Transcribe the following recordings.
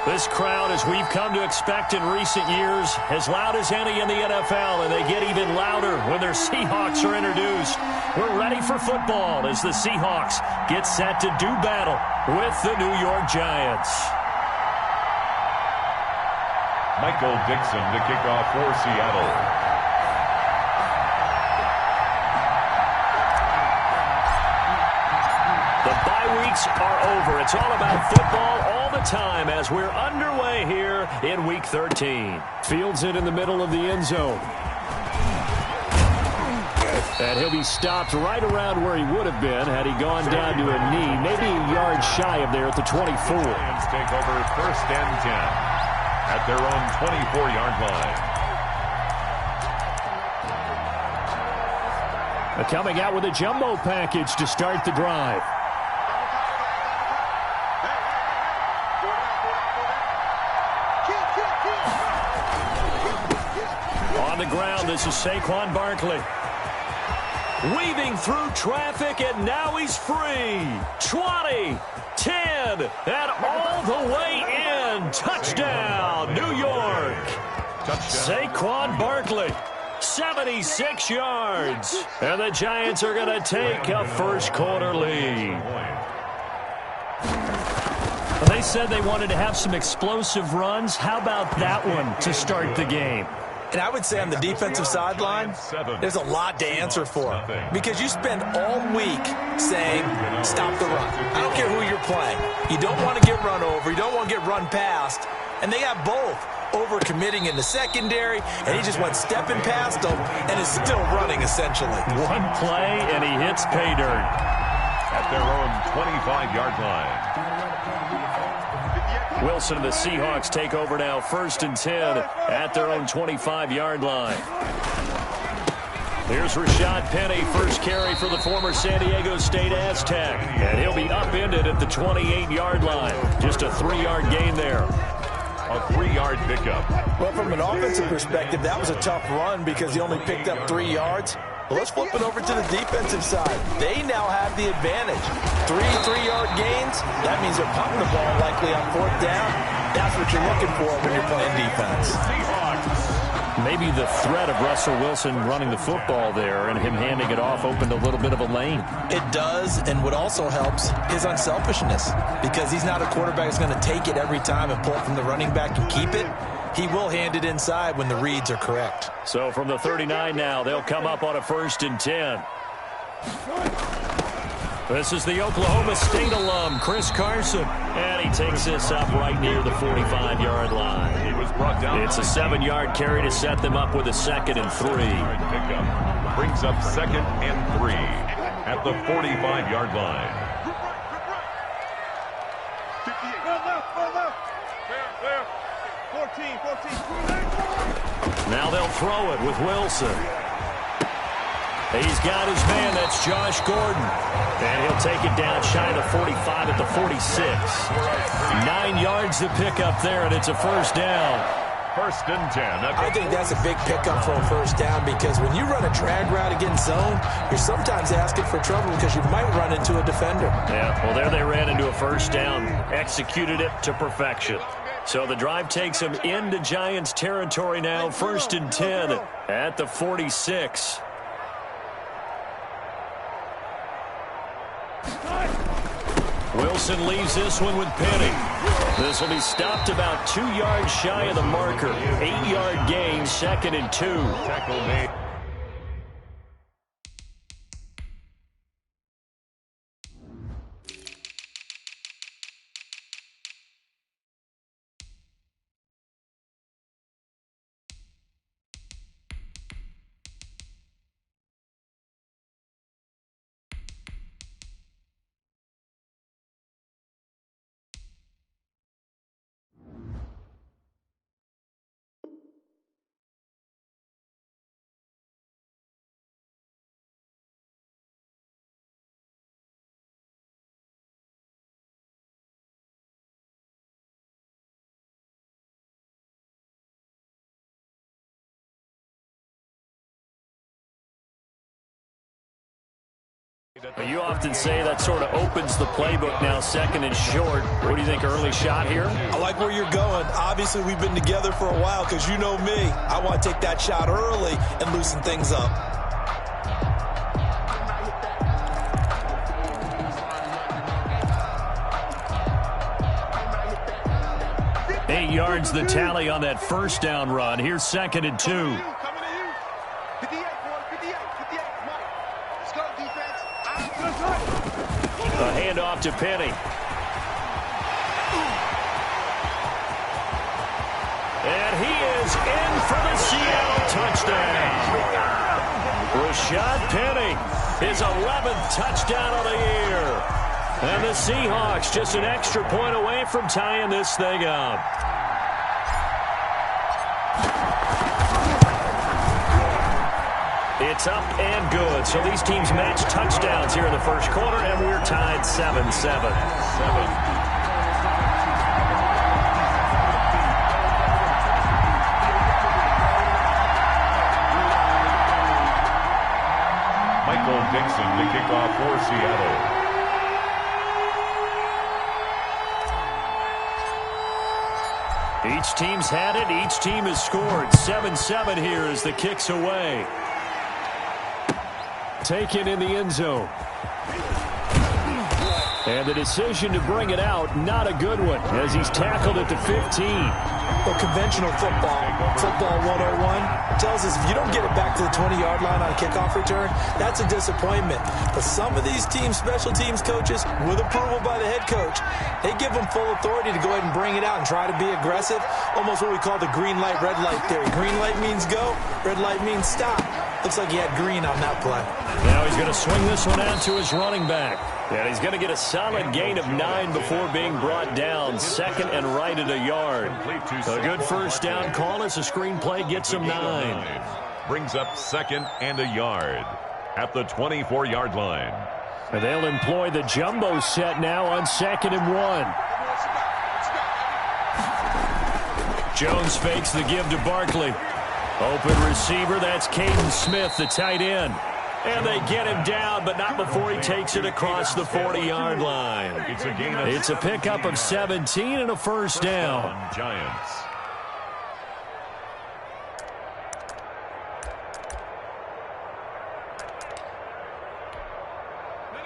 This crowd, as we've come to expect in recent years, as loud as any in the NFL, and they get even louder when their Seahawks are introduced. We're ready for football as the Seahawks get set to do battle with the New York Giants. Michael Dixon to kick off for Seattle. The bye weeks are over. It's all about football all the time as we're underway here in Week 13. Fields it in the middle of the end zone. And he'll be stopped right around where he would have been had he gone down to a knee, maybe a yard shy of there at the 24. Lions take over 1st and 10 at their own 24-yard line. Coming out with a jumbo package to start the drive. On the ground, this is Saquon Barkley. Weaving through traffic, and now he's free. 20, 10, and all the way in. Touchdown, New York. Saquon Barkley, 76 yards. And the Giants are going to take a first-quarter lead. They said they wanted to have some explosive runs. How about that one to start the game? And I would say on the defensive sideline, there's a lot to answer for. Because you spend all week saying, stop the run. I don't care who you're playing. You don't want to get run over. You don't want to get run past. And they got both. Over-committing in the secondary, and he just went stepping past them and is still running, essentially. One play, and he hits pay dirt. At their own 25-yard line. Wilson and the Seahawks take over now, 1st and 10 at their own 25-yard line. Here's Rashad Penny, first carry for the former San Diego State Aztec. And he'll be upended at the 28-yard line. Just a 3-yard gain there. A 3-yard pickup. Well, from an offensive perspective, that was a tough run because he only picked up 3 yards. Well, let's flip it over to the defensive side. They now have the advantage. 3-3-yard gains. That means they're punting the ball likely on 4th down. That's what you're looking for when you're playing defense. Maybe the threat of Russell Wilson running the football there and him handing it off opened a little bit of a lane. It does, and what also helps his unselfishness, because he's not a quarterback that's going to take it every time and pull it from the running back and keep it. He will hand it inside when the reads are correct. So from the 39 now, they'll come up on a 1st and 10. This is the Oklahoma State alum, Chris Carson. And he takes this up right near the 45-yard line. He was brought down. It's a 7-yard carry to set them up with a 2nd and 3. Pickup brings up 2nd and 3 at the 45-yard line. Now they'll throw it with Wilson. He's got his man, that's Josh Gordon. And he'll take it down shy of the 45 at the 46. 9 yards to pick up there, and it's a 1st down. 1st and 10. I think that's a big pickup for a 1st down because when you run a drag route against zone, you're sometimes asking for trouble because you might run into a defender. Yeah, well, there they ran into a 1st down, executed it to perfection. So the drive takes them into Giants territory now, 1st and 10 at the 46. Wilson leaves this one with Penny. This will be stopped about 2 yards shy of the marker. 8-yard gain, 2nd and 2. Tackle made. You often say that sort of opens the playbook now, second and short. What do you think, early shot here? I like where you're going. Obviously, we've been together for a while because you know me. I want to take that shot early and loosen things up. Eight yards the tally on that first down run. Here's second and 2. A handoff to Penny. And he is in for the Seattle touchdown. Rashad Penny, his 11th touchdown of the year. And the Seahawks just an extra point away from tying this thing up. It's up and good. So these teams match touchdowns here in the first quarter, and we're tied 7-7. Michael Dixon to kick off for Seattle. Each team's had it. Each team has scored. 7-7 here as the kick's away. Taken in the end zone. And the decision to bring it out, not a good one, as he's tackled at the 15. Well, conventional football 101, tells us if you don't get it back to the 20-yard line on a kickoff return, that's a disappointment. But some of these teams, special teams coaches, with approval by the head coach, they give them full authority to go ahead and bring it out and try to be aggressive, almost what we call the green light, red light theory. Green light means go, red light means stop. Looks like he had green on that play. Now he's going to swing this one out to his running back. And he's going to get a solid gain of 9 before being brought down. Second and right at a yard. A good first down call as the screen play gets him 9. Brings up second and a yard at the 24-yard line. And they'll employ the jumbo set now on second and 1. Jones fakes the give to Barkley. Open receiver, that's Caden Smith, the tight end. And they get him down, but not before he takes it across the 40-yard line. It's a pickup of 17 and a first down. Giants.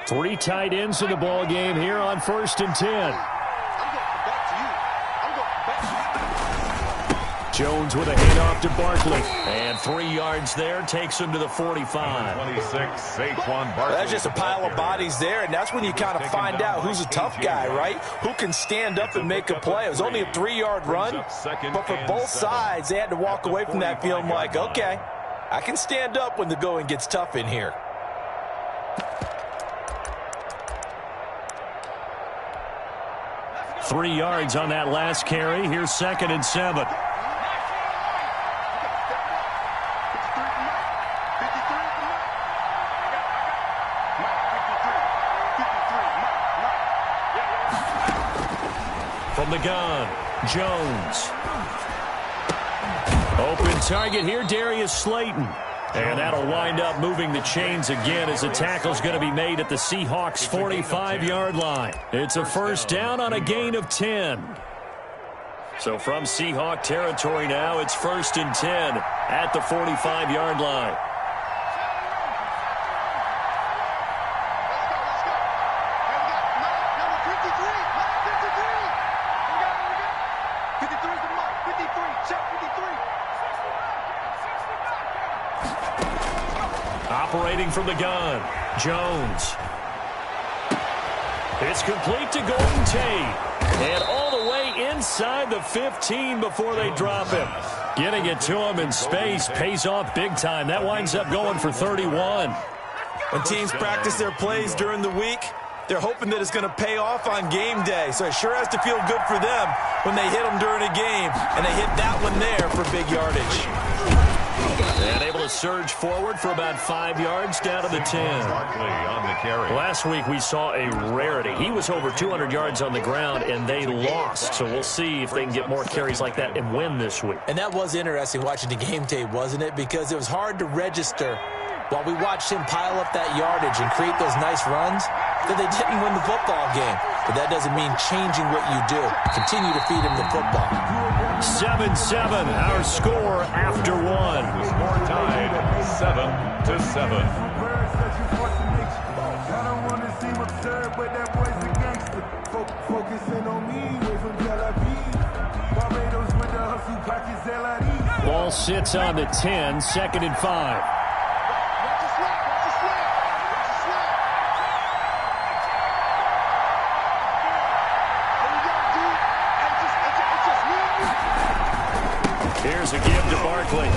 Three tight ends in the ball game here on 1st and 10. Jones with a handoff to Barkley. And 3 yards there takes him to the 45. 26, Saquon Barkley. That's just a pile of bodies there, and that's when you kind of find out who's a tough guy, right? Who can stand up and make a play. It was only a 3-yard run, but for both sides, they had to walk away from that feeling like, okay, I can stand up when the going gets tough in here. Three yards on that last carry. Here's second and 7. From the gun, Jones. Open target here, Darius Slayton. And that'll wind up moving the chains again as the tackle's going to be made at the Seahawks' 45-yard line. It's a first down on a gain of 10. So from Seahawk territory now, it's 1st and 10 at the 45-yard line. Operating from the gun, Jones. It's complete to Golden Tate. And all the way inside the 15 before they drop him. Getting it to him in space pays off big time. That winds up going for 31. When teams practice their plays during the week, they're hoping that it's going to pay off on game day. So it sure has to feel good for them when they hit them during a game. And they hit that one there for big yardage. And able to surge forward for about 5 yards down to the 10. On the carry. Last week we saw a rarity. He was over 200 yards on the ground, and they lost. So we'll see if they can get more carries like that and win this week. And that was interesting watching the game tape, wasn't it? Because it was hard to register while we watched him pile up that yardage and create those nice runs, that they didn't win the football game. But that doesn't mean changing what you do. Continue to feed him the football. 7-7, our score after one. The score tied 7-7. Ball sits on the 10, 2nd and 5. Here's a give to Barkley.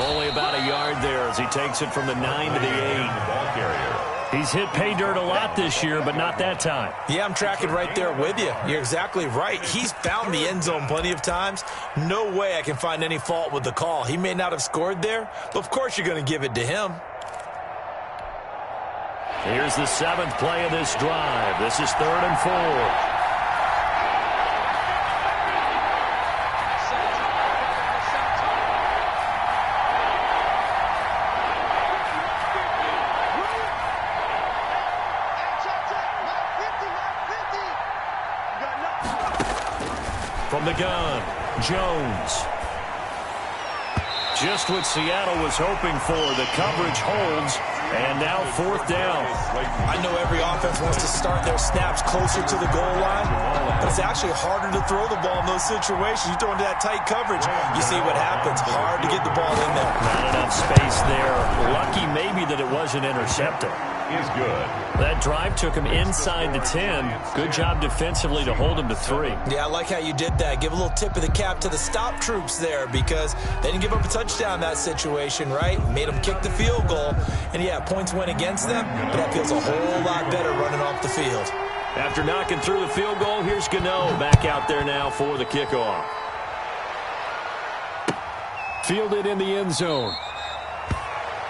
Only about a yard there as he takes it from the 9 to the 8. Ball carrier. He's hit pay dirt a lot this year, but not that time. Yeah, I'm tracking right there with you. You're exactly right. He's found the end zone plenty of times. No way I can find any fault with the call. He may not have scored there, but of course you're going to give it to him. Here's the 7th play of this drive. This is 3rd and 4. From the gun, Jones. Just what Seattle was hoping for. The coverage holds, and now 4th down. I know every offense wants to start their snaps closer to the goal line, but it's actually harder to throw the ball in those situations. You throw into that tight coverage, you see what happens. Hard to get the ball in there. Not enough space there. Lucky maybe that it wasn't intercepted. Is good. That drive took him inside the 10. Good job defensively to hold him to 3. Yeah, I like how you did that. Give a little tip of the cap to the stop troops there because they didn't give up a touchdown in that situation, right? Made them kick the field goal. And, yeah, points went against them, but that feels a whole lot better running off the field. After knocking through the field goal, here's Gano back out there now for the kickoff. Fielded in the end zone.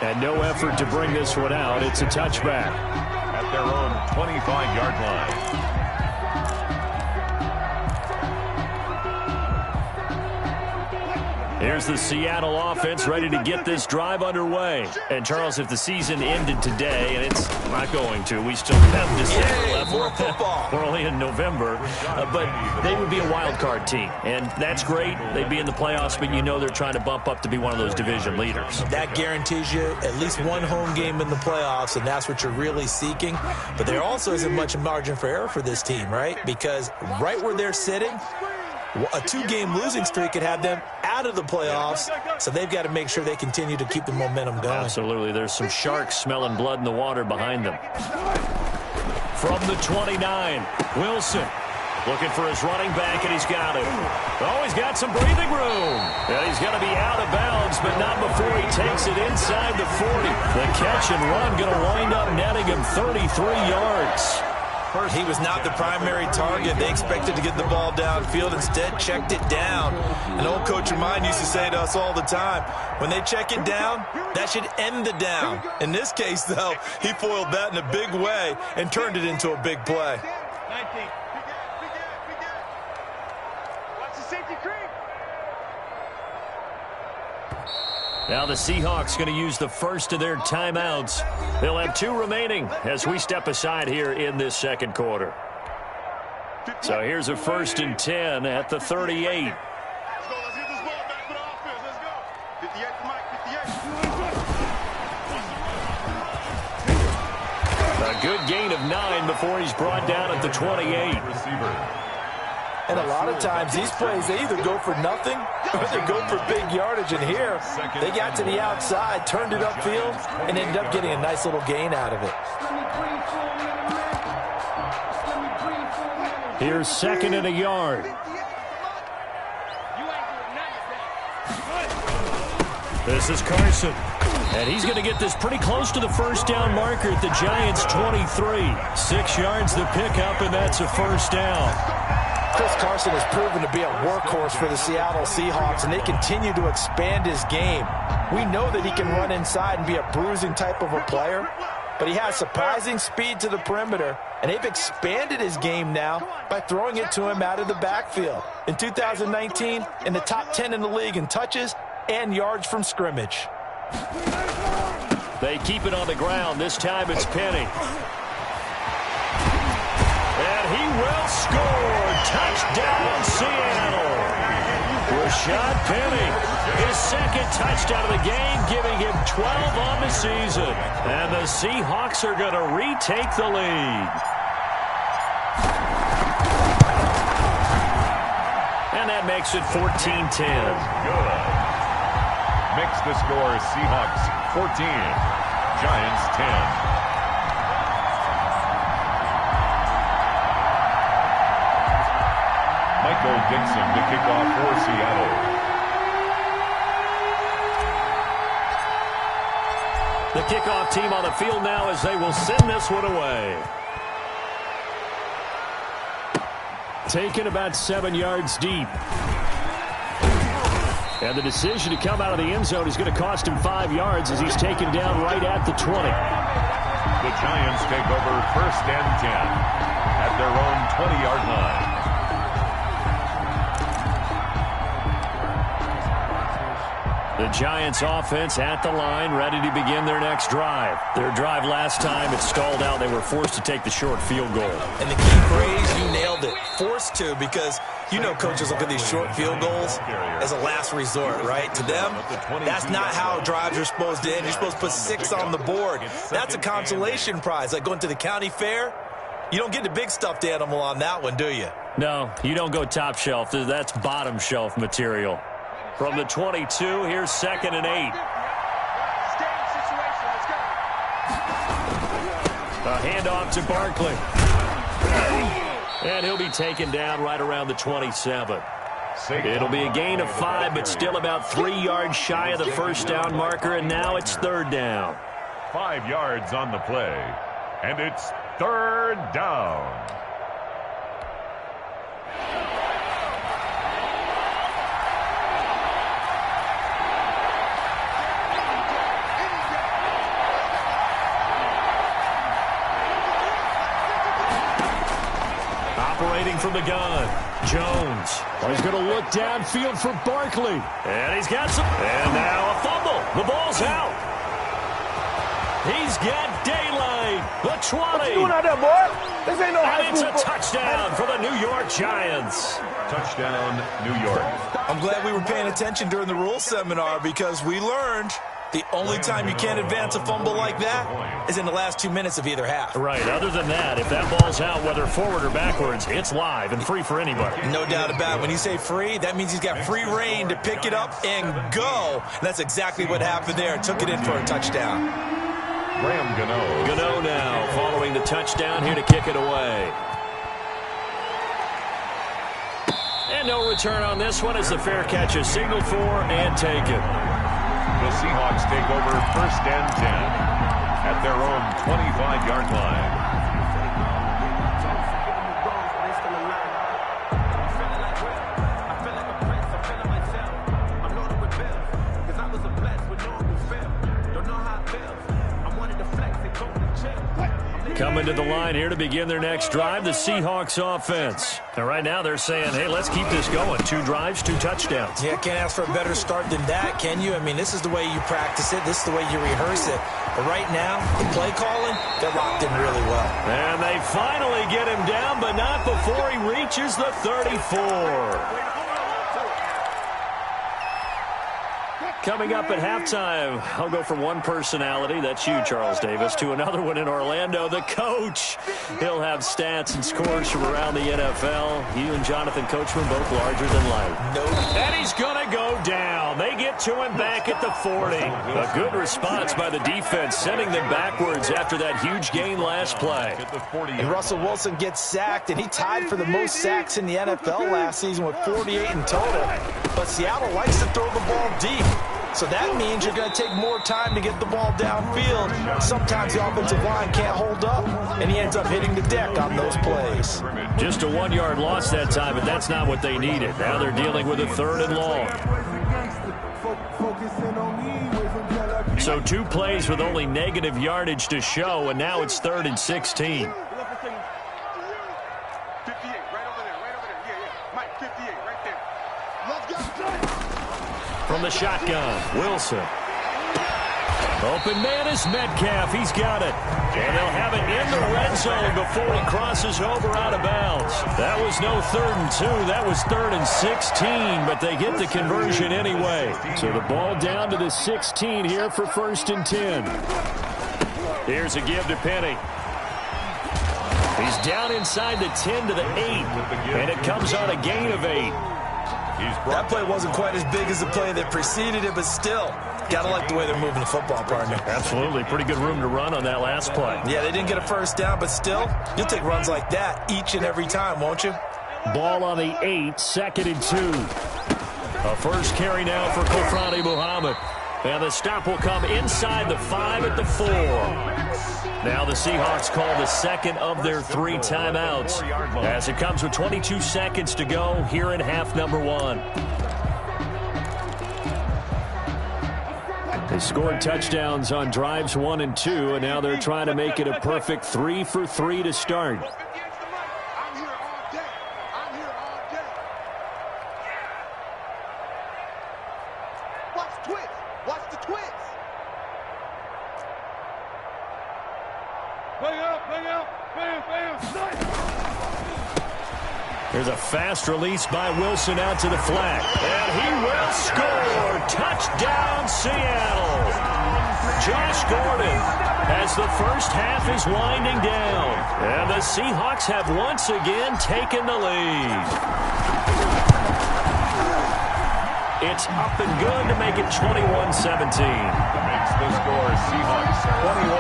And no effort to bring this one out. It's a touchback. At their own 25-yard line. Here's the Seattle offense ready to get this drive underway. And, Charles, if the season ended today, and it's not going to, we still have December left. More football. We're only in November. But they would be a wild card team. And that's great. They'd be in the playoffs, but you know they're trying to bump up to be one of those division leaders. That guarantees you at least one home game in the playoffs, and that's what you're really seeking. But there also isn't much margin for error for this team, right? Because right where they're sitting, a 2-game losing streak could have them out of the playoffs, so they've got to make sure they continue to keep the momentum going. Absolutely. There's some sharks smelling blood in the water behind them. From the 29, Wilson looking for his running back, and he's got it. Oh, he's got some breathing room. And he's going to be out of bounds, but not before he takes it inside the 40. The catch and run going to wind up netting him 33 yards. He was not the primary target. They expected to get the ball downfield. Instead, checked it down. An old coach of mine used to say to us all the time, when they check it down, that should end the down. In this case, though, he foiled that in a big way and turned it into a big play. 19. Watch the safety creep. Now the Seahawks going to use the first of their timeouts. They'll have 2 remaining as we step aside here in this second quarter. So here's a 1st and 10 at the 38. Let's go. Let's get this ball back for the offense. Let's go. 58 to Mike. 58. A good gain of 9 before he's brought down at the 28. Receiver. And a lot of times these plays, they either go for nothing or they go for big yardage. And here, they got to the outside, turned it upfield, and ended up getting a nice little gain out of it. Here's 2nd and a yard. This is Carson. And he's going to get this pretty close to the first down marker at the Giants' 23. 6 yards the pickup, and that's a first down. Chris Carson has proven to be a workhorse for the Seattle Seahawks, and they continue to expand his game. We know that he can run inside and be a bruising type of a player, but he has surprising speed to the perimeter, and they've expanded his game now by throwing it to him out of the backfield. In 2019, in the top 10 in the league in touches and yards from scrimmage. They keep it on the ground. This time it's Penny. And he will score. Touchdown, Seattle. Rashad Penny, his second touchdown of the game, giving him 12 on the season. And the Seahawks are going to retake the lead. And that makes it 14-10. Good. Makes the score Seahawks 14, Giants 10. Michael Dixon to kick off for Seattle. The kickoff team on the field now as they will send this one away. Taken about 7 yards deep. And the decision to come out of the end zone is going to cost him 5 yards as he's taken down right at the 20. The Giants take over 1st and 10 at their own 20-yard line. The Giants offense at the line, ready to begin their next drive. Their drive last time, it stalled out. They were forced to take the short field goal. And the key phrase, you nailed it. Forced to, because you know coaches look at these short field goals as a last resort, right? To them, that's not how drives are supposed to end. You're supposed to put 6 on the board. That's a consolation prize. Like going to the county fair, you don't get the big stuffed animal on that one, do you? No, you don't go top shelf. That's bottom shelf material. From the 22, here's 2nd and 8. A handoff to Barkley. And he'll be taken down right around the 27. It'll be a gain of 5, but still about 3 yards shy of the first down marker, and now it's 3rd down. 5 yards on the play, and it's 3rd down. Operating from the gun, Jones. He's going to look downfield for Barkley. And he's got some. And now a fumble. The ball's out. He's got daylight. The 20. What you doing out there, boy? This ain't no high And school. it's a touchdown for the New York Giants. Touchdown, New York. I'm glad we were paying attention during the rules seminar because we learned the only time you can't advance a fumble like that is in the last 2 minutes of either half. Right. Other than that, if that ball's out, whether forward or backwards, it's live and free for anybody. No doubt about it. When you say free, that means he's got free reign to pick it up and go. And that's exactly what happened there. Took it in for a touchdown. Graham Gano. Gano now following the touchdown here to kick it away. And no return on this one as the fair catch is signaled for and taken. The Seahawks take over 1st and 10 at their own 25-yard line. Coming to the line here to begin their next drive, the Seahawks offense. And right now they're saying, hey, let's keep this going. 2 drives, 2 touchdowns. Yeah, can't ask for a better start than that, can you? I mean, this is the way you practice it. This is the way you rehearse it. But right now, the play calling, they're locked in really well. And they finally get him down, but not before he reaches the 34. Coming up at halftime, I'll go from one personality, that's you, Charles Davis, to another one in Orlando, the coach. He'll have stats and scores from around the NFL. You and Jonathan Coachman both larger than life. Nope. And he's going to go down. They get to him back at the 40. A good response by the defense, sending them backwards after that huge gain last play. And Russell Wilson gets sacked, and he tied for the most sacks in the NFL last season with 48 in total. But Seattle likes to throw the ball deep. So that means you're going to take more time to get the ball downfield. Sometimes the offensive line can't hold up, and he ends up hitting the deck on those plays. Just a 1-yard loss that time, but that's not what they needed. Now they're dealing with a 3rd and long. So 2 plays with only negative yardage to show, and now it's 3rd and 16. From the shotgun, Wilson. Open man is Metcalf. He's got it. And they'll have it in the red zone before he crosses over out of bounds. That was no 3rd and 2. That was 3rd and 16, but they get the conversion anyway. So the ball down to the 16 here for 1st and 10. Here's a give to Penny. He's down inside the 10 to the 8, and it comes on a gain of 8. That play wasn't quite as big as the play that preceded it, but still, gotta like the way they're moving the football, partner. Absolutely. Pretty good room to run on that last play. Yeah, they didn't get a first down, but still, you'll take runs like that each and every time, won't you? Ball on the 8, 2nd and 2. A first carry now for Kofrani Muhammad. And the stop will come inside the 5 at the 4. Now the Seahawks call the second of their 3 timeouts as it comes with 22 seconds to go here in half number 1. They scored touchdowns on drives 1 and 2, and now they're trying to make it a perfect 3 for 3 to start. There's a fast release by Wilson out to the flat. And he will score. Touchdown, Seattle. Josh Gordon as the first half is winding down. And the Seahawks have once again taken the lead. It's up and good to make it 21-17. Makes the score Seahawks 21,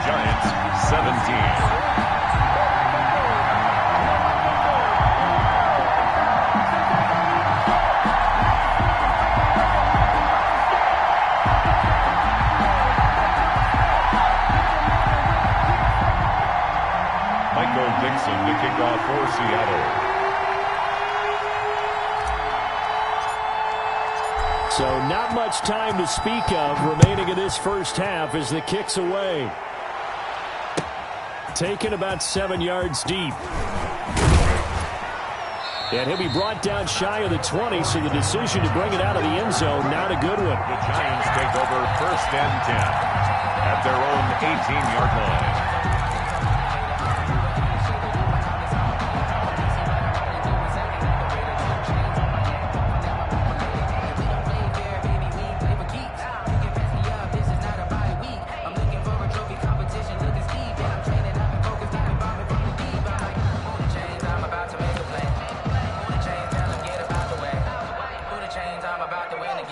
Giants 17. Dixon to kick off for Seattle. So not much time to speak of remaining in this first half as the kick's away. Taken about 7 yards deep. And he'll be brought down shy of the 20, so the decision to bring it out of the end zone, not a good one. The Giants take over 1st and 10 at their own 18-yard line.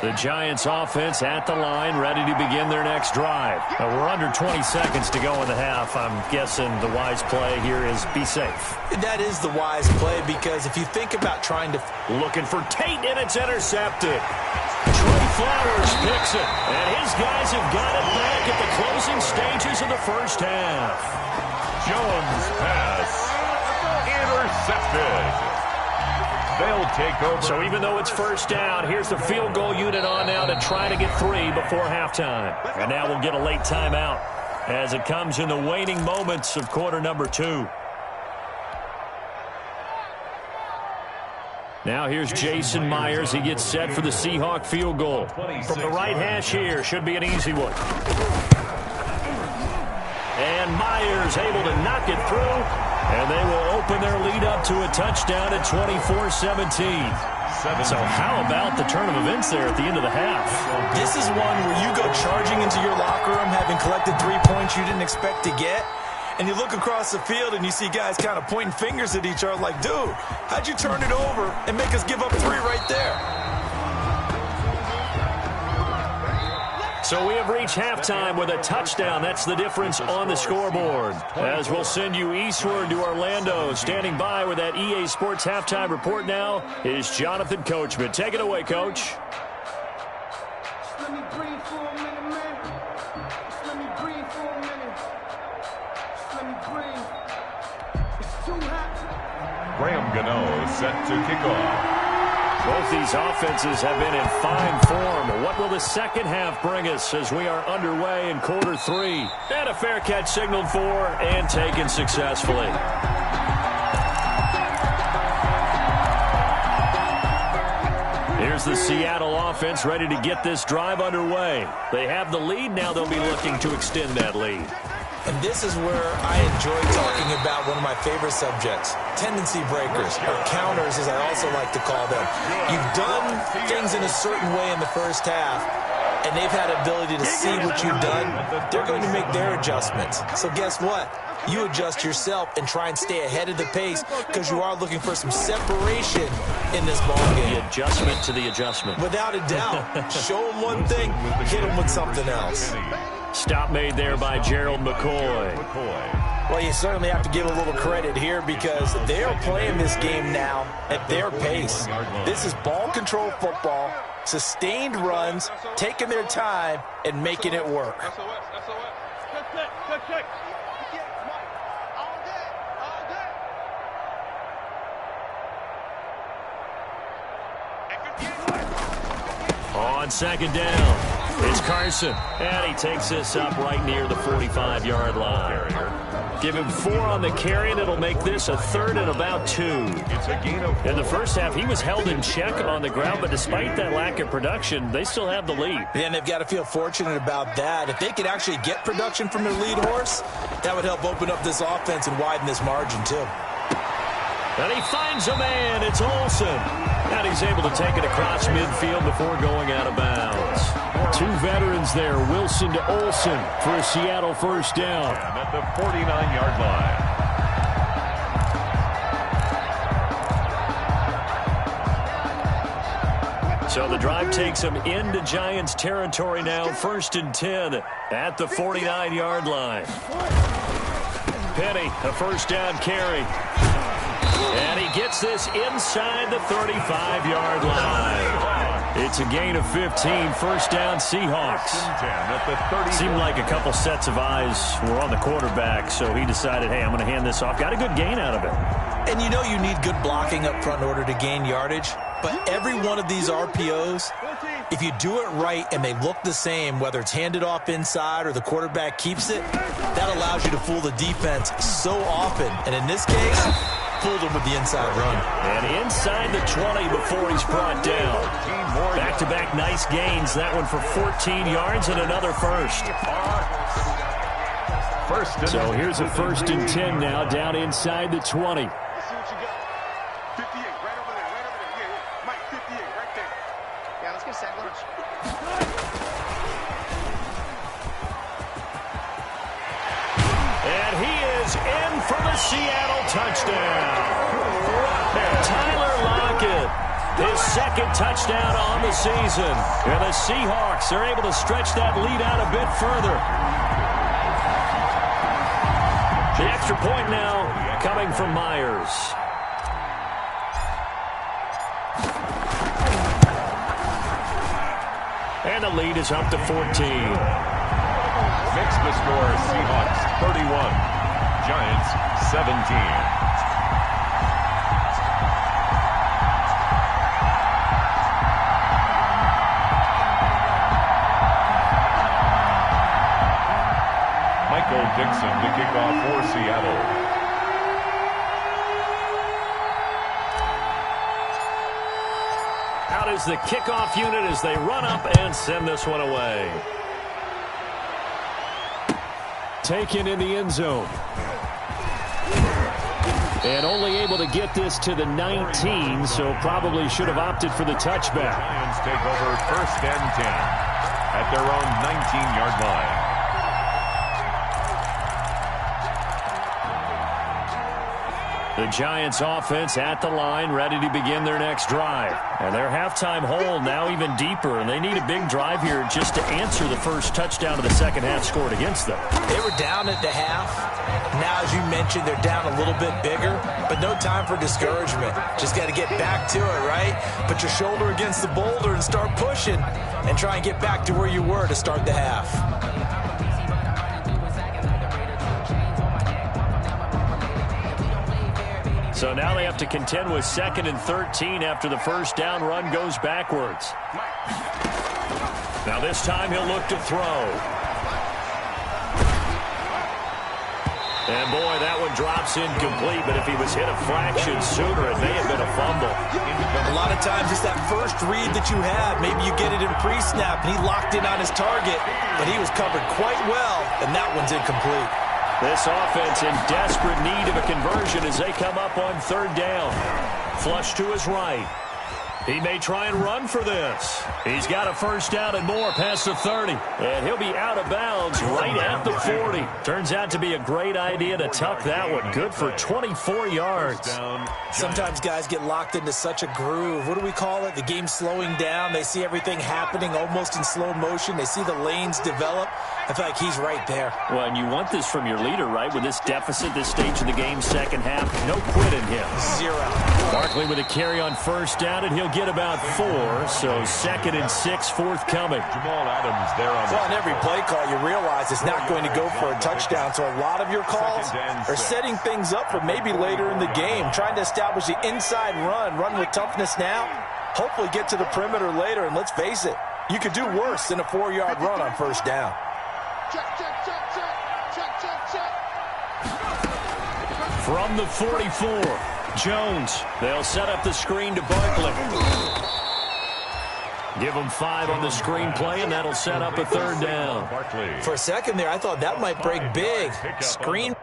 The Giants offense at the line, ready to begin their next drive. We're under 20 seconds to go in the half. I'm guessing the wise play here is be safe. That is the wise play, because if you think about trying to... Looking for Tate, and it's intercepted. Trey Flowers picks it, and his guys have got it back at the closing stages of the first half. Jones pass intercepted. They'll take over. So even though it's first down, here's the field goal unit on now to try to get 3 before halftime. And now we'll get a late timeout as it comes in the waning moments of quarter number 2. Now here's Jason Myers. He gets set for the Seahawk field goal. From the right hash here, should be an easy one. And Myers able to knock it through. And they will open their lead up to a touchdown at 24-17. So how about the turn of events there at the end of the half? This is one where you go charging into your locker room having collected 3 points you didn't expect to get. And you look across the field and you see guys kind of pointing fingers at each other like, dude, how'd you turn it over and make us give up 3 right there? So we have reached halftime with a touchdown. That's the difference on the scoreboard. As we'll send you eastward to Orlando. Standing by with that EA Sports halftime report now is Jonathan Coachman. Take it away, Coach. Let me breathe for a minute, man. Just let me breathe for a minute. Just let me breathe. It's too hot. Graham Gano set to kick off. Both these offenses have been in fine form. What will the second half bring us as we are underway in quarter 3? And a fair catch signaled for and taken successfully. Here's Here's the Seattle offense ready to get this drive underway. They have the lead. Now they'll be looking to extend that lead. And this is where I enjoy talking about one of my favorite subjects, tendency breakers, or counters as I also like to call them. You've done things in a certain way in the first half, and they've had ability to see what you've done. They're going to make their adjustments. So guess what? You adjust yourself and try and stay ahead of the pace because you are looking for some separation in this ballgame. The adjustment to the adjustment. Without a doubt. Show them one thing, hit them with something else. Stop made there by Gerald McCoy. Well, you certainly have to give a little credit here because they're playing this game now at their pace. This is ball control football, sustained runs, taking their time, and making it work. On second down, it's Carson, and he takes this up right near the 45-yard line. Give him 4 on the carry, and it'll make this a 3rd and about 2. In the first half, he was held in check on the ground, but despite that lack of production, they still have the lead. And they've got to feel fortunate about that. If they could actually get production from their lead horse, that would help open up this offense and widen this margin, too. And he finds a man. It's Olsen. And he's able to take it across midfield before going out of bounds. 2 veterans there, Wilson to Olsen for a Seattle first down. And at the 49-yard line. So the drive takes him into Giants territory now, 1st and 10 at the 49-yard line. Penny, a first down carry. And he gets this inside the 35-yard line. It's a gain of 15, first down Seahawks. Seemed like a couple sets of eyes were on the quarterback, so he decided, hey, I'm going to hand this off. Got a good gain out of it. And you know you need good blocking up front in order to gain yardage, but every one of these RPOs, if you do it right and they look the same, whether it's handed off inside or the quarterback keeps it, that allows you to fool the defense so often. And in this case, fooled him with the inside run. And inside the 20 before he's brought down. Back-to-back nice gains. That one for 14 yards and another first. So here's a 1st and 10 now down inside the 20. Let's see what you got. 58, right over there, right over there. Yeah. Mike, 58, right there. Yeah, let's get a sack lunch. And he is in for the Seattle touchdown. Tyler Lockett, his 2nd touchdown on the season. And the Seahawks are able to stretch that lead out a bit further. The extra point now coming from Myers. And the lead is up to 14. Makes the score Seahawks 31, Giants 17. Michael Dixon to kick off for Seattle. Out is the kickoff unit as they run up and send this one away. Taken in the end zone. And only able to get this to the 19, so probably should have opted for the touchback. Giants take over 1st and 10 at their own 19-yard line. The Giants offense at the line, ready to begin their next drive. And their halftime hole now even deeper, and they need a big drive here just to answer the first touchdown of the second half scored against them. They were down at the half. Now, as you mentioned, they're down a little bit bigger, but no time for discouragement. Just got to get back to it, right? Put your shoulder against the boulder and start pushing and try and get back to where you were to start the half. So now they have to contend with 2nd and 13 after the first down run goes backwards. Now this time he'll look to throw. And boy, that one drops incomplete, but if he was hit a fraction sooner, it may have been a fumble. A lot of times it's that first read that you have. Maybe you get it in pre-snap, and he locked in on his target, but he was covered quite well, and that one's incomplete. This offense in desperate need of a conversion as they come up on third down. Flush to his right. He may try and run for this. He's got a first down and more past the 30. And he'll be out of bounds right at the 40. Turns out to be a great idea to tuck that one. Good for 24 yards. Sometimes guys get locked into such a groove. What do we call it? The game's slowing down. They see everything happening almost in slow motion. They see the lanes develop. I feel like he's right there. Well, and you want this from your leader, right? With this deficit, this stage of the game, second half, no quit in him. Zero. Barkley with a carry on first down, and he'll get about 4. So 2nd and 6 forthcoming. Jamal Adams there on on every play call, you realize it's not going to go for a touchdown. So a lot of your calls are setting things up for maybe later in the game, trying to establish the inside run with toughness now, hopefully get to the perimeter later. And let's face it, you could do worse than a 4-yard run on first down. From the 44, Jones. They'll set up the screen to Barkley. Give him 5 on the screen play, and that'll set up a third down. For a second there, I thought that might break big. Screen.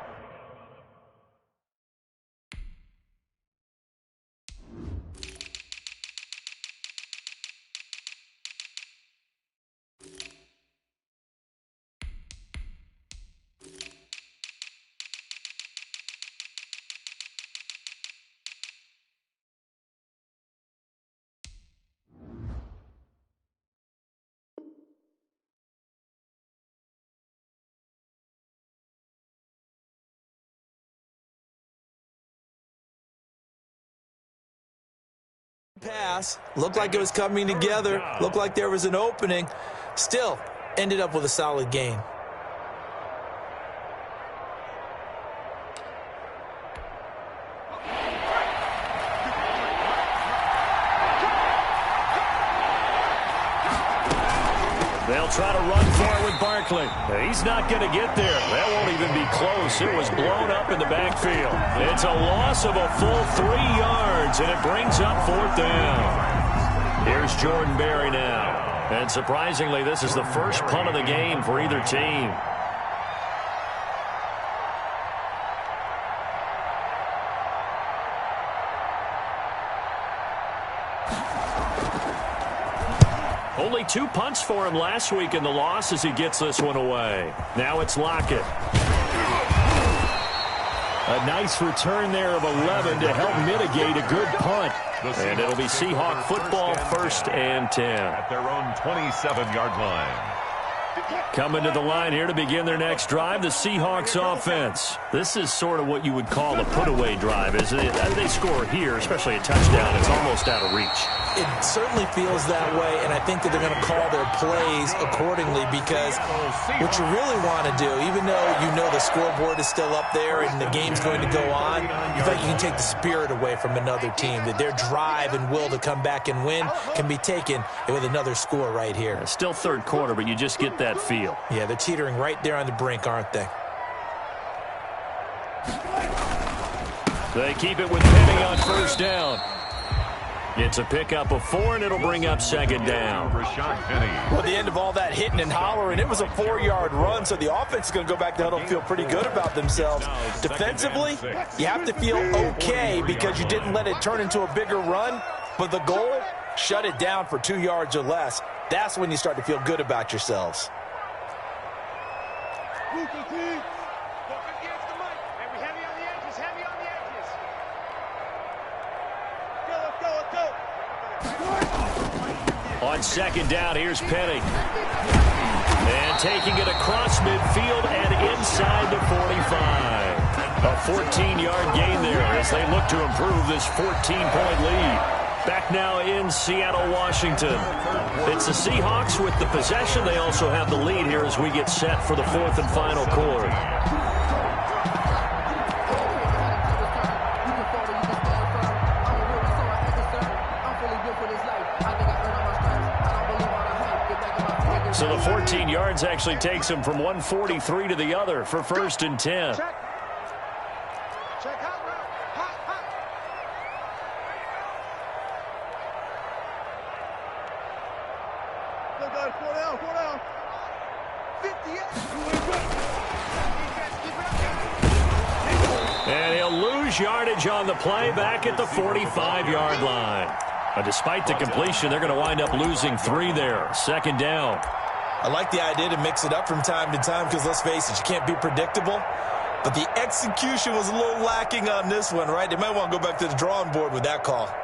Pass looked like it was coming together, looked like there was an opening, still ended up with a solid gain. They'll try to run for it with Barkley. He's not going to get there. That won't even be close. It was blown up in the backfield. It's a loss of a full 3 yards, and it brings up 4th down. Here's Jordan Berry now. And surprisingly, this is the first punt of the game for either team. Only 2 punts for him last week in the loss as he gets this one away. Now it's Lockett. A nice return there of 11 to help mitigate a good punt. And it'll be Seahawk football, 1st and 10. At their own 27-yard line. Coming to the line here to begin their next drive, the Seahawks offense. This is sort of what you would call a put-away drive. As they score here, especially a touchdown, it's almost out of reach. It certainly feels that way, and I think that they're going to call their plays accordingly, because what you really want to do, even though you know the scoreboard is still up there and the game's going to go on, you think you can take the spirit away from another team, that their drive and will to come back and win can be taken with another score right here. Still third quarter, but you just get that feel. Yeah, they're teetering right there on the brink, aren't they? They keep it with Penny on first down. It's a pickup of 4, and it'll bring up 2nd down. Well, the end of all that hitting and hollering, it was a 4-yard run, so the offense is going to go back to huddle and feel pretty good about themselves. Defensively, you have to feel okay because you didn't let it turn into a bigger run, but the goal, shut it down for 2 yards or less. That's when you start to feel good about yourselves. On 2nd down, here's Penny. And taking it across midfield and inside the 45. A 14-yard gain there as they look to improve this 14-point lead. Back now in Seattle, Washington. It's the Seahawks with the possession. They also have the lead here as we get set for the 4th and final quarter. So the 14 yards actually takes him from 143 to the other for 1st and 10. 4 down. 58. And he'll lose yardage on the play back at the 45-yard line. Despite the completion, they're going to wind up losing 3 there. 2nd down. I like the idea to mix it up from time to time because, let's face it, you can't be predictable. But the execution was a little lacking on this one, right? They might want to go back to the drawing board with that call. –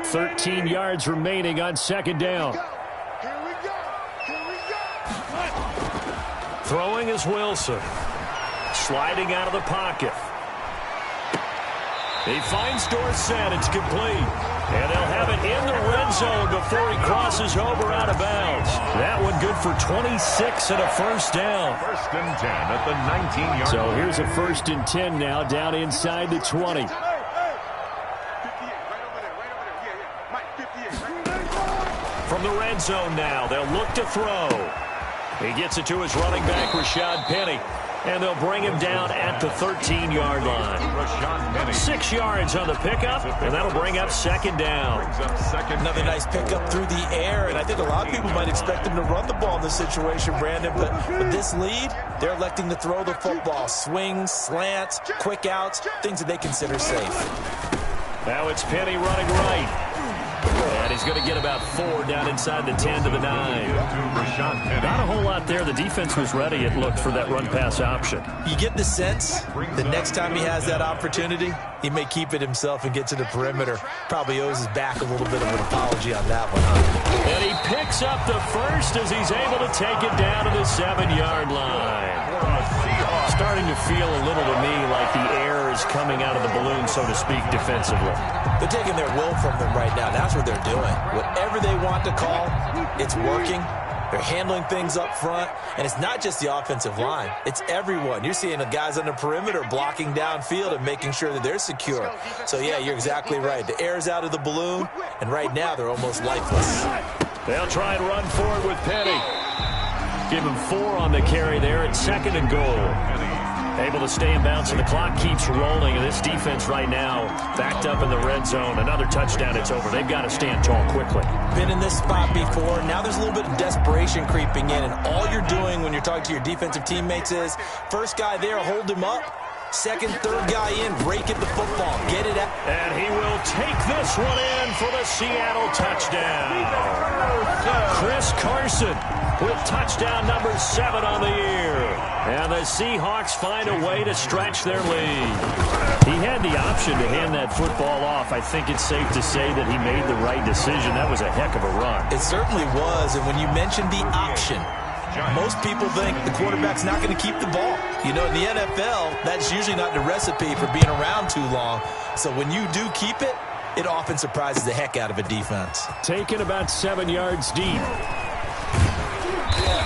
13 yards remaining on 2nd down. Here we go. Throwing is Wilson. Sliding out of the pocket. He finds Dorsett. It's complete. And they'll have it in the red zone before he crosses over out of bounds. That one good for 26 and a 1st down. 1st and 10 at the 19-yard line. So here's a 1st and 10 now down inside the 20. 58, right over there. Yeah. Mike, 58, right. From the red zone now, they'll look to throw. He gets it to his running back, Rashad Penny. And they'll bring him down at the 13-yard line. 6 yards on the pickup, and that'll bring up 2nd down. Another nice pickup through the air, and I think a lot of people might expect him to run the ball in this situation, Brandon. But with this lead, they're electing to throw the football. Swings, slants, quick outs, things that they consider safe. Now it's Penny running right. And he's going to get about 4 down inside the 10 to the 9. Not a whole lot there. The defense was ready, it looked, for that run-pass option. You get the sense that next time he has that opportunity, he may keep it himself and get to the perimeter. Probably owes his back a little bit of an apology on that one, huh? And he picks up the 1st as he's able to take it down to the 7-yard line. Starting to feel a little to me like the air is coming out of the balloon, so to speak, defensively. They're taking their will from them right now. That's what they're doing. Whatever they want to call, it's working. They're handling things up front, and it's not just the offensive line. It's everyone. You're seeing the guys on the perimeter blocking downfield and making sure that they're secure. So, yeah, you're exactly right. The air's out of the balloon, and right now they're almost lifeless. They'll try and run forward with Penny. Give him 4 on the carry there at 2nd and goal. Able to stay in bounds, and the clock keeps rolling. And this defense right now backed up in the red zone. Another touchdown, it's over. They've got to stand tall quickly. Been in this spot before. Now there's a little bit of desperation creeping in. And all you're doing when you're talking to your defensive teammates is, first guy there, hold him up. Second, third guy in, rake at the football. Get it out. And he will take this one in for the Seattle touchdown. Chris Carson with touchdown number 7 on the year. And the Seahawks find a way to stretch their lead. He had the option to hand that football off. I think it's safe to say that he made the right decision. That was a heck of a run. It certainly was. And when you mentioned the option, most people think the quarterback's not going to keep the ball. You know, in the NFL, that's usually not the recipe for being around too long. So when you do keep it, it often surprises the heck out of a defense. Taken about 7 yards deep.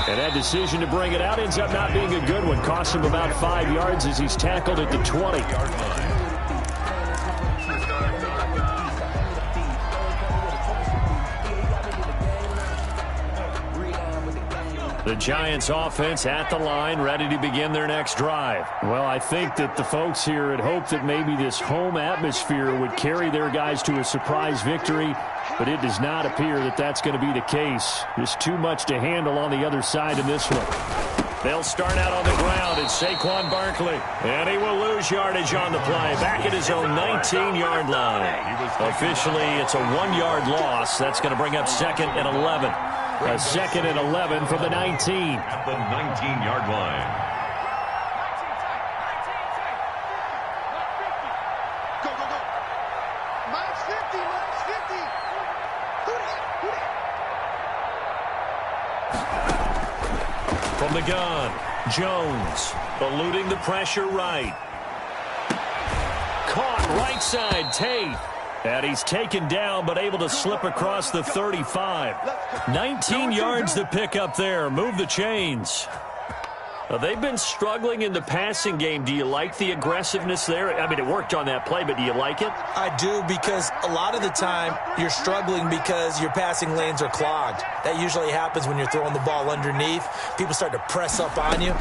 And that decision to bring it out ends up not being a good one. Costs him about 5 yards as he's tackled at the 20-yard line. The Giants offense at the line, ready to begin their next drive. Well, I think that the folks here had hoped that maybe this home atmosphere would carry their guys to a surprise victory, but it does not appear that that's going to be the case. Just too much to handle on the other side in this one. They'll start out on the ground. It's Saquon Barkley, and he will lose yardage on the play. Back at his own 19-yard line. Officially, it's a 1-yard loss. That's going to bring up 2nd and 11. A 2nd and 11 from the 19. At the 19-yard line. Go. Miles 50. From the gun, Jones eluding the pressure right. Caught right side, Tate. And he's taken down, but able to slip across the 35. 19 yards to pick up there. Move the chains. They've been struggling in the passing game. Do you like the aggressiveness there? I mean, it worked on that play, but do you like it? I do, because a lot of the time you're struggling because your passing lanes are clogged. That usually happens when you're throwing the ball underneath. People start to press up on you,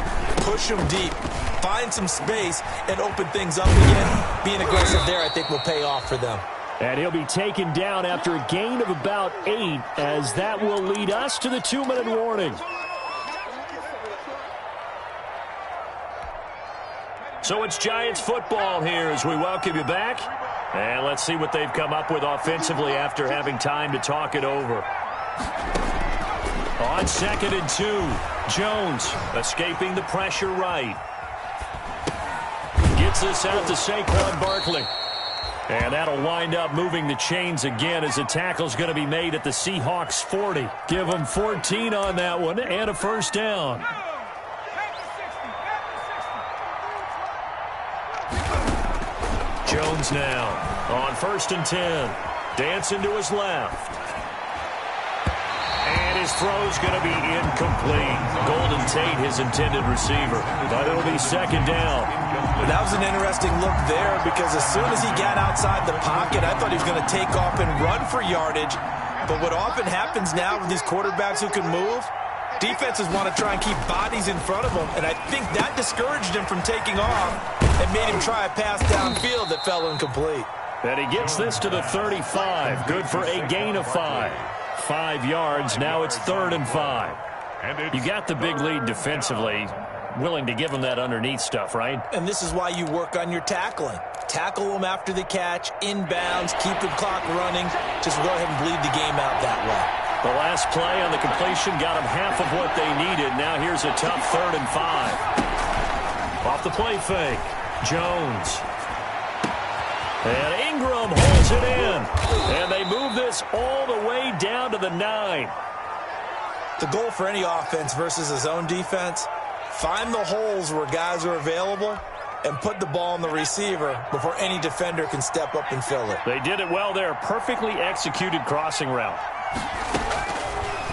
push them deep, find some space, and open things up again. Being aggressive there, I think, will pay off for them. And he'll be taken down after a gain of about 8, as that will lead us to the 2-minute warning. So it's Giants football here as we welcome you back. And let's see what they've come up with offensively after having time to talk it over. On 2nd and 2, Jones escaping the pressure right. Gets this out to Saquon Barkley. And that'll wind up moving the chains again as the tackle's going to be made at the Seahawks 40. Give them 14 on that one and a first down. Jones now on 1st and 10. Dancing to his left. And his throw's going to be incomplete. Golden Tate, his intended receiver. But it'll be 2nd down. That was an interesting look there because as soon as he got outside the pocket, I thought he was going to take off and run for yardage. But what often happens now with these quarterbacks who can move, defenses want to try and keep bodies in front of them. And I think that discouraged him from taking off and made him try a pass downfield that fell incomplete. And he gets this to the 35. Good for a gain of 5. 5 yards. Now it's 3rd and 5. You got the big lead defensively. Willing to give him that underneath stuff, right? And this is why you work on your tackling. Tackle them after the catch, inbounds, keep the clock running. Just go ahead and bleed the game out that way. The last play on the completion got them half of what they needed. Now here's a tough 3rd and 5. Off the play fake. Jones. And Ingram holds it in. And they move this all the way down to the 9. The goal for any offense versus his own defense, find the holes where guys are available and put the ball on the receiver before any defender can step up and fill it. They did it well there. Perfectly executed crossing route.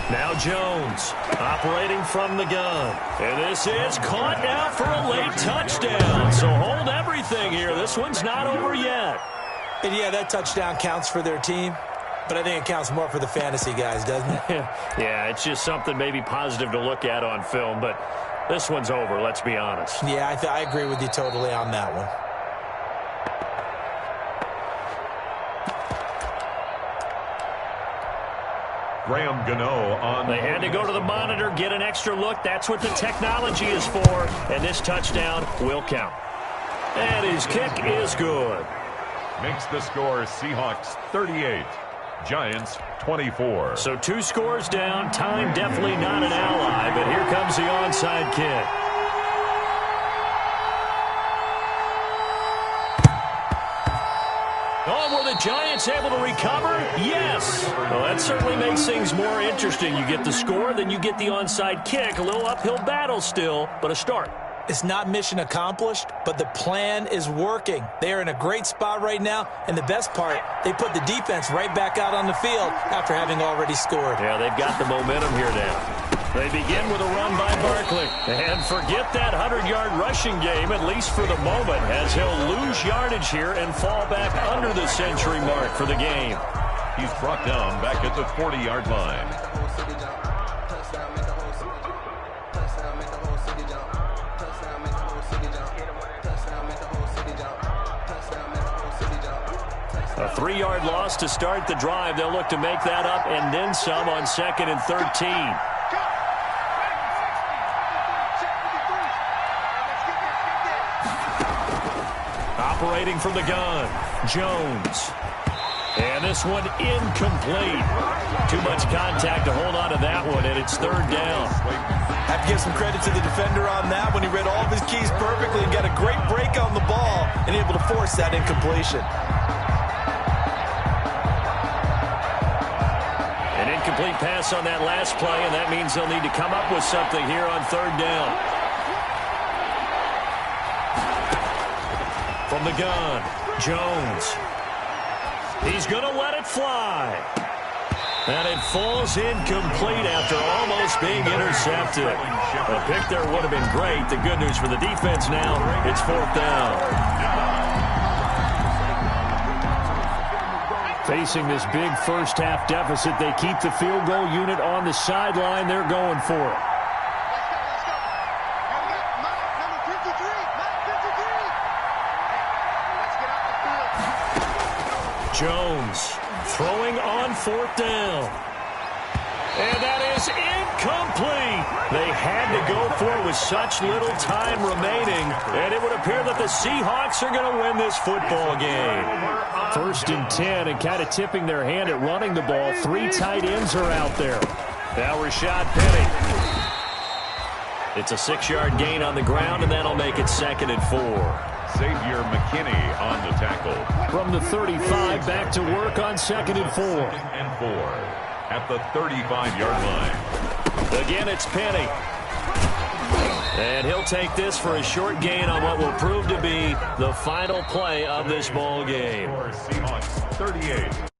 Now Jones operating from the gun. And this is caught now for a late touchdown. So hold everything here. This one's not over yet. And yeah, that touchdown counts for their team. But I think it counts more for the fantasy guys, doesn't it? Yeah, it's just something maybe positive to look at on film. But this one's over, let's be honest. Yeah, I agree with you totally on that one. Graham Gano on. They had to go to the monitor, get an extra look. That's what the technology is for. And this touchdown will count. And his kick is good. Makes the score Seahawks 38, Giants 24. So 2 scores down. Time definitely not an ally. But here comes the onside kick. Oh, were the Giants able to recover? Yes. Well, that certainly makes things more interesting. You get the score, then you get the onside kick. A little uphill battle still, but a start. It's not mission accomplished, but the plan is working. They are in a great spot right now, and the best part, they put the defense right back out on the field after having already scored. Yeah, they've got the momentum here now. They begin with a run by Barkley. And forget that 100-yard rushing game, at least for the moment, as he'll lose yardage here and fall back under the century mark for the game. He's brought down back at the 40-yard line. A 3-yard loss to start the drive. They'll look to make that up and then some on 2nd and 13. Operating from the gun, Jones. And this one incomplete. Too much contact to hold on to that one, and it's 3rd down. I have to give some credit to the defender on that when he read all of his keys perfectly and got a great break on the ball and able to force that incompletion. An incomplete pass on that last play, and that means they'll need to come up with something here on 3rd down. From the gun, Jones. He's going to let it fly. And it falls incomplete after almost being intercepted. A pick there would have been great. The good news for the defense now, it's 4th down. Facing this big first-half deficit, they keep the field goal unit on the sideline. They're going for it. Jones throwing on 4th down. And that is incomplete. They had to go for it with such little time remaining. And it would appear that the Seahawks are going to win this football game. 1st and 10, and kind of tipping their hand at running the ball. 3 tight ends are out there. Now Rashad Penny. It's a 6-yard gain on the ground, and that'll make it 2nd and 4. Xavier McKinney on the tackle. From the 35, back to work on 2nd and 4. 2nd and 4 at the 35-yard line. Again, it's Penny. And he'll take this for a short gain on what will prove to be the final play of this ball game. Seahawks 38.